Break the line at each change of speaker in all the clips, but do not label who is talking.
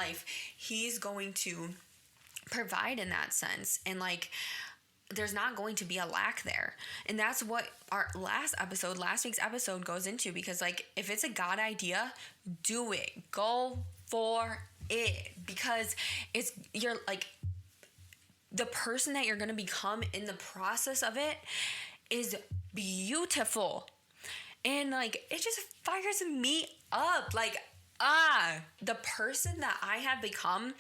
life, he's going to provide in that sense. And like, there's not going to be a lack there. And that's what our last week's episode goes into, because like, if it's a God idea, do it. Go for it, because you're like, the person that you're going to become in the process of it is beautiful. And like, it just fires me up. Like, the person that I have become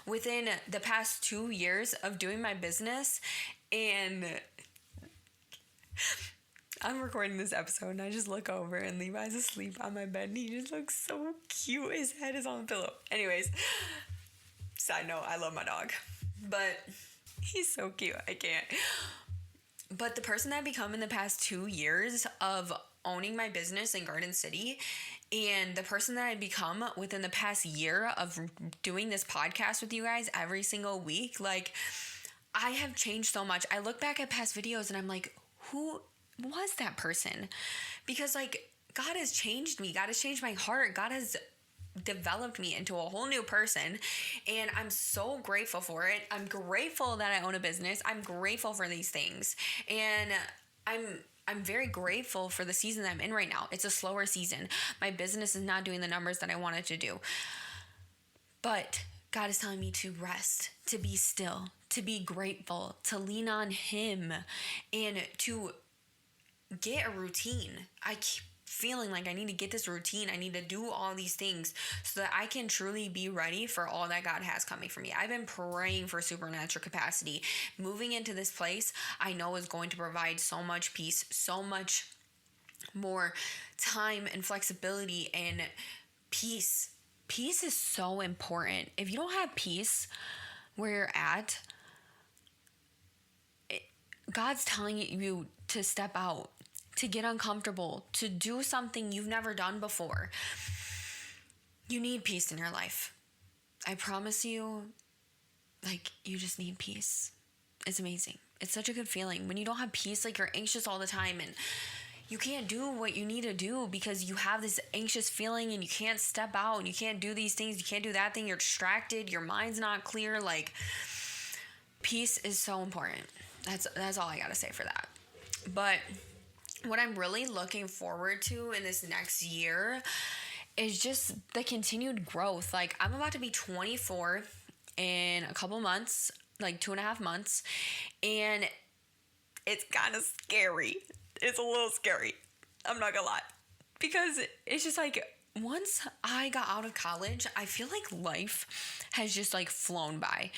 within the past 2 years of doing my business. And I'm recording this episode and I just look over and Levi's asleep on my bed and he just looks so cute. His head is on the pillow. Anyways, side note, I love my dog, but he's so cute. I can't. But the person that I've become in the past 2 years of owning my business in Garden City, and the person that I've become within the past year of doing this podcast with you guys every single week, like, I have changed so much. I look back at past videos and I'm like, who was that person? Because like, God has changed me. God has changed my heart. God has developed me into a whole new person, and I'm so grateful for it. I'm grateful that I own a business. I'm grateful for these things, and I'm very grateful for the season that I'm in right now. It's a slower season. My business is not doing the numbers that I wanted to do, but God is telling me to rest, to be still, to be grateful, to lean on Him, and to get a routine. I keep feeling like I need to get this routine. I need to do all these things so that I can truly be ready for all that God has coming for me. I've been praying for supernatural capacity. Moving into this place, I know is going to provide so much peace, so much more time and flexibility and peace. Peace is so important. If you don't have peace where you're at, God's telling you to step out, to get uncomfortable, to do something you've never done before. You need peace in your life. I promise you, like, you just need peace. It's amazing. It's such a good feeling. When you don't have peace, like, you're anxious all the time and you can't do what you need to do because you have this anxious feeling and you can't step out and you can't do these things. You can't do that thing. You're distracted. Your mind's not clear. Like, peace is so important. That's all I got to say for that. But what I'm really looking forward to in this next year is just the continued growth. Like, I'm about to be 24 in a couple months, like 2.5 months, and it's kind of scary. It's a little scary. I'm not gonna lie, because it's just like, once I got out of college, I feel like life has just like flown by.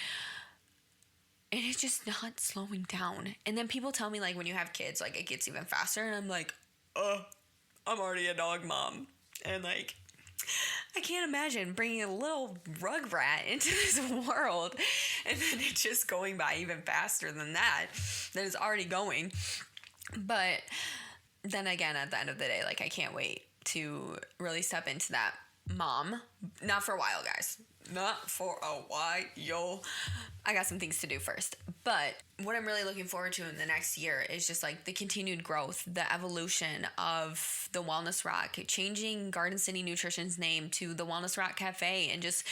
And it's just not slowing down. And then people tell me, like, when you have kids, like, it gets even faster. And I'm like, I'm already a dog mom. And, like, I can't imagine bringing a little rugrat into this world and then it just going by even faster than it's already going. But then again, at the end of the day, like, I can't wait to really step into that mom. Not for a while, guys. Not for a while. I got some things to do first. But what I'm really looking forward to in the next year is just like the continued growth, the evolution of the Wellness Rock, changing Garden City Nutrition's name to the Wellness Rock Cafe, and just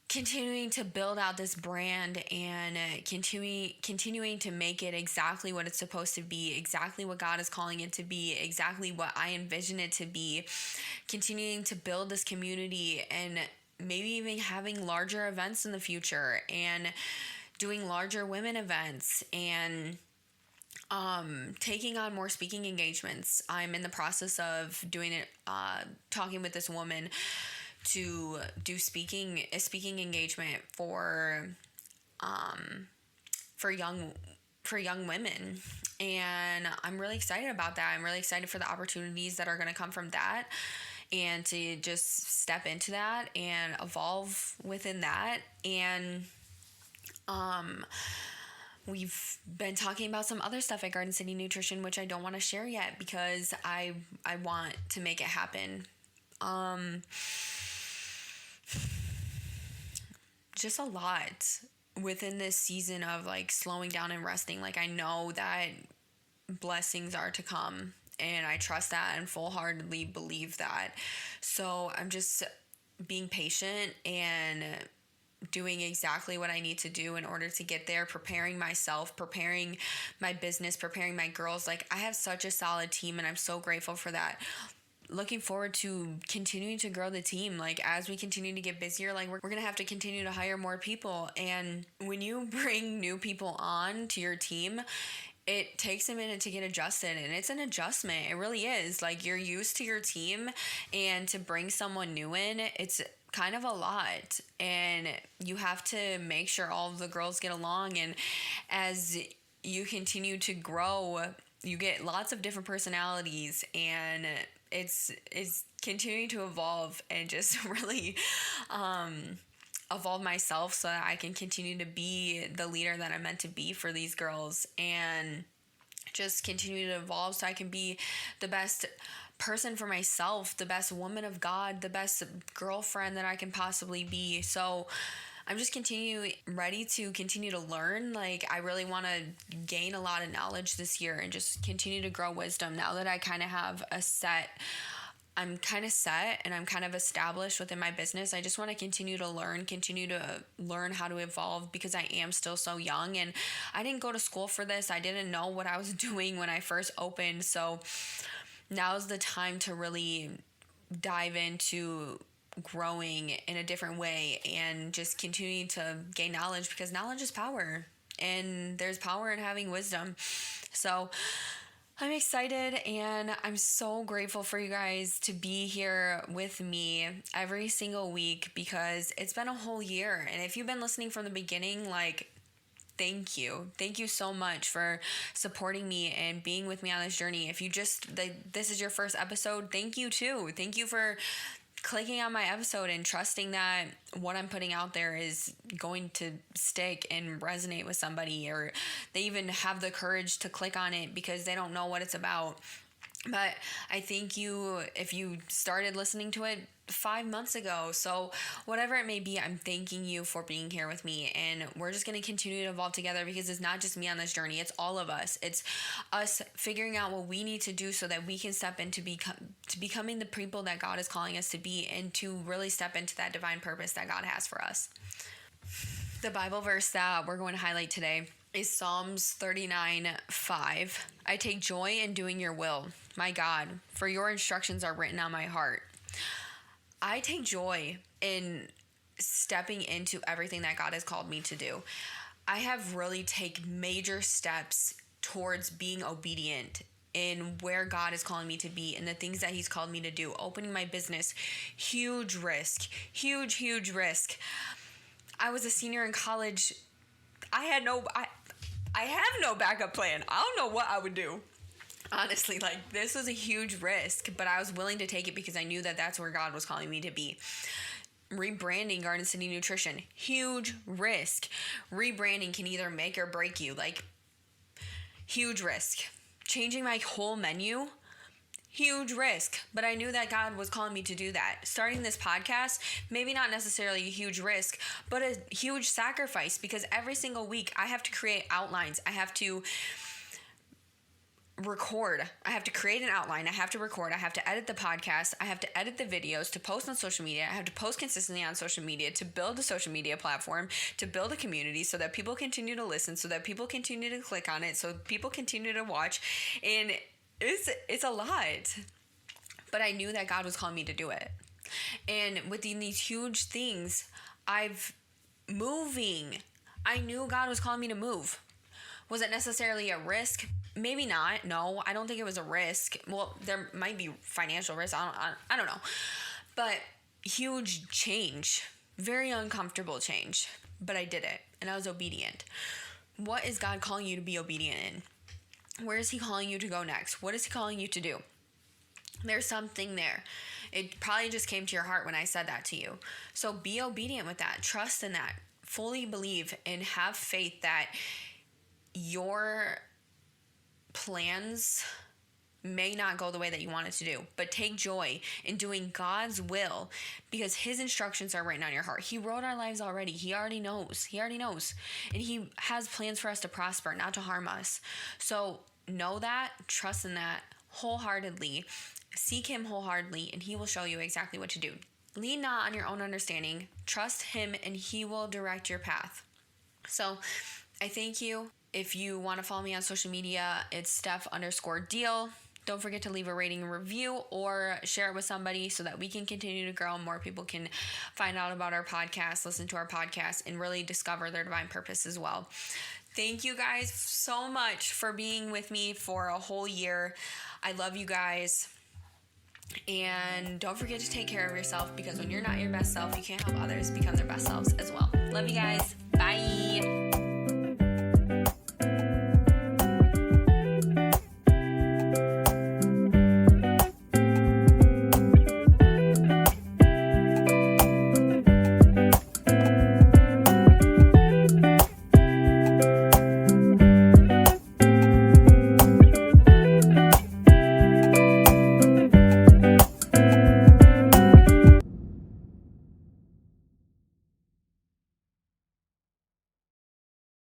continuing to build out this brand and continuing to make it exactly what it's supposed to be, exactly what God is calling it to be, exactly what I envision it to be, continuing to build this community, and maybe even having larger events in the future and doing larger women events and taking on more speaking engagements. I'm in the process of doing it, talking with this woman to do a speaking engagement for young women, and I'm really excited about that. I'm really excited for the opportunities that are going to come from that, and to just step into that and evolve within that. And we've been talking about some other stuff at Garden City Nutrition, which I don't want to share yet because I want to make it happen. Just a lot within this season of like slowing down and resting. Like, I know that blessings are to come, and I trust that and full-heartedly believe that. So I'm just being patient and doing exactly what I need to do in order to get there, preparing myself, preparing my business, preparing my girls. Like, I have such a solid team, and I'm so grateful for that. Looking forward to continuing to grow the team. Like, as we continue to get busier, like, we're gonna have to continue to hire more people. And when you bring new people on to your team, it takes a minute to get adjusted, and it's an adjustment. It really is. Like, you're used to your team, and to bring someone new in, it's kind of a lot, and you have to make sure all of the girls get along. And as you continue to grow, you get lots of different personalities, and it's continuing to evolve, and just really evolve myself so that I can continue to be the leader that I'm meant to be for these girls, and just continue to evolve so I can be the best person for myself, the best woman of God, the best girlfriend that I can possibly be. So I'm just ready to continue to learn. Like, I really want to gain a lot of knowledge this year and just continue to grow wisdom now that I kind of have I'm kind of set and I'm kind of established within my business. I just want to continue to learn how to evolve, because I am still so young, and I didn't go to school for this. I didn't know what I was doing when I first opened. So now's the time to really dive into growing in a different way and just continuing to gain knowledge, because knowledge is power, and there's power in having wisdom. So I'm excited, and I'm so grateful for you guys to be here with me every single week, because it's been a whole year. And if you've been listening from the beginning, like, thank you. Thank you so much for supporting me and being with me on this journey. If this is your first episode, thank you too. Thank you for clicking on my episode and trusting that what I'm putting out there is going to stick and resonate with somebody, or they even have the courage to click on it because they don't know what it's about. But I thank you if you started listening to it 5 months ago. So whatever it may be, I'm thanking you for being here with me. And we're just going to continue to evolve together, because it's not just me on this journey. It's all of us. It's us figuring out what we need to do so that we can step into becoming the people that God is calling us to be, and to really step into that divine purpose that God has for us. The Bible verse that we're going to highlight today is Psalms 39:5. I take joy in doing your will, my God, for your instructions are written on my heart. I take joy in stepping into everything that God has called me to do. I have really taken major steps towards being obedient in where God is calling me to be and the things that he's called me to do. Opening my business, huge risk, huge risk. I was a senior in college. I have no backup plan. I don't know what I would do. Honestly, like, this was a huge risk, but I was willing to take it because I knew that that's where God was calling me to be. Rebranding Garden City Nutrition, huge risk. Rebranding can either make or break you, like, huge risk. Changing my whole menu, huge risk, but I knew that God was calling me to do that. Starting this podcast, maybe not necessarily a huge risk, but a huge sacrifice, because every single week I have to create outlines. I have to record. I have to create an outline. I have to record. I have to edit the podcast. I have to edit the videos to post on social media. I have to post consistently on social media to build a social media platform, to build a community so that people continue to listen, so that people continue to click on it, so people continue to watch. And it's a lot. But I knew that God was calling me to do it. And within these huge things, moving. I knew God was calling me to move. Was it necessarily a risk? Maybe not. No, I don't think it was a risk. Well, there might be financial risk. I don't know. But huge change. Very uncomfortable change. But I did it. And I was obedient. What is God calling you to be obedient in? Where is he calling you to go next? What is he calling you to do? There's something there. It probably just came to your heart when I said that to you. So be obedient with that. Trust in that. Fully believe and have faith that your plans may not go the way that you want it to do, but take joy in doing God's will, because his instructions are written on your heart. He wrote our lives already. He already knows. And he has plans for us to prosper, not to harm us. So know that, trust in that wholeheartedly, seek him wholeheartedly, and he will show you exactly what to do. Lean not on your own understanding. Trust him and he will direct your path. So I thank you. If you want to follow me on social media, it's Steph_deal. Don't forget to leave a rating and review or share it with somebody so that we can continue to grow and more people can find out about our podcast, listen to our podcast, and really discover their divine purpose as well. Thank you guys so much for being with me for a whole year. I love you guys. And don't forget to take care of yourself, because when you're not your best self, you can't help others become their best selves as well. Love you guys. Bye.